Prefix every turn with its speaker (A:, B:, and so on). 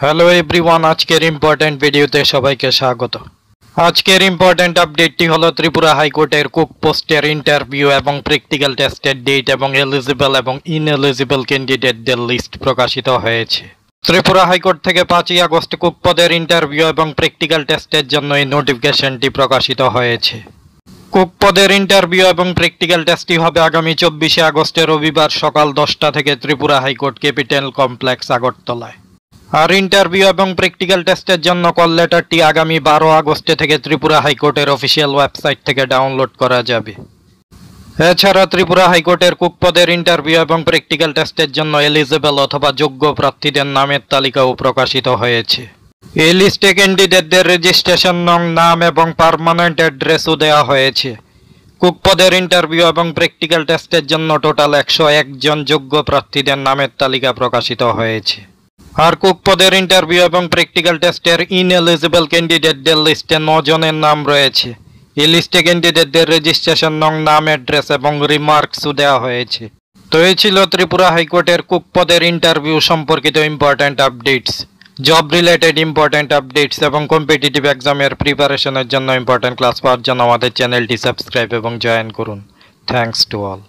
A: Hello everyone, আজকের important ভিডিওতে সবাইকে স্বাগত। আজকের ইম্পর্টেন্ট আপডেটটি হলো ত্রিপুরা হাইকোর্টের কুক পোস্টের ইন্টারভিউ এবং প্র্যাকটিক্যাল টেস্টের ডেট এবং এলিজিবল এবং ইনএলিজিবল ক্যান্ডিডেটদের লিস্ট প্রকাশিত হয়েছে। ত্রিপুরা হাইকোর্ট থেকে 5ই আগস্ট কুক পদের ইন্টারভিউ এবং প্র্যাকটিক্যাল টেস্টের জন্য এই নোটিফিকেশনটি প্রকাশিত হয়েছে। কুক পদের ইন্টারভিউ এবং প্র্যাকটিক্যাল টেস্টটি হবে আগামী 24শে আগস্টের রবিবার সকাল 10টা থেকে ত্রিপুরা হাইকোর্ট ক্যাপিটাল কমপ্লেক্স আগরতলায়। আর ইন্টারভিউ এবং প্র্যাকটিক্যাল টেস্টের জন্য কল লেটারটি আগামী 12 আগস্ট থেকে ত্রিপুরা হাইকোর্টের অফিসিয়াল ওয়েবসাইট থেকে ডাউনলোড করা যাবে। এছাড়া ত্রিপুরা হাইকোর্টের কুক পদের ইন্টারভিউ এবং প্র্যাকটিক্যাল টেস্টের জন্য এলিজিবল অথবা যোগ্য প্রার্থীদের নামের তালিকাও প্রকাশিত হয়েছে। এই লিস্টে ক্যান্ডিডেটদের রেজিস্ট্রেশন নং, নাম এবং পার্মানেন্ট অ্যাড্রেসও দেওয়া হয়েছে। কুক পদের ইন্টারভিউ এবং প্র্যাকটিক্যাল টেস্টের জন্য টোটাল 101 জন যোগ্য প্রার্থীদের নামের তালিকা প্রকাশিত হয়েছে। আর কুক পদের ইন্টারভিউ এবং প্র্যাকটিক্যাল টেস্টের ইনএলিজিবল ক্যান্ডিডেটদের লিস্টে 9 জনের নাম রয়েছে। এই লিস্টে ক্যান্ডিডেটদের রেজিস্ট্রেশন নং, নাম, অ্যাড্রেস এবং রিমার্কসও দেওয়া হয়েছে। তো এই ছিল ত্রিপুরা হাইকোর্টের কুক পদের ইন্টারভিউ সম্পর্কিত important updates. Job related important updates এবং কম্পিটিটিভ এক্সামের প্রিপারেশনের জন্য ইম্পর্ট্যান্ট ক্লাস পাওয়ার জন্য আমাদের চ্যানেলটি সাবস্ক্রাইব এবং জয়েন করুন। Thanks to all.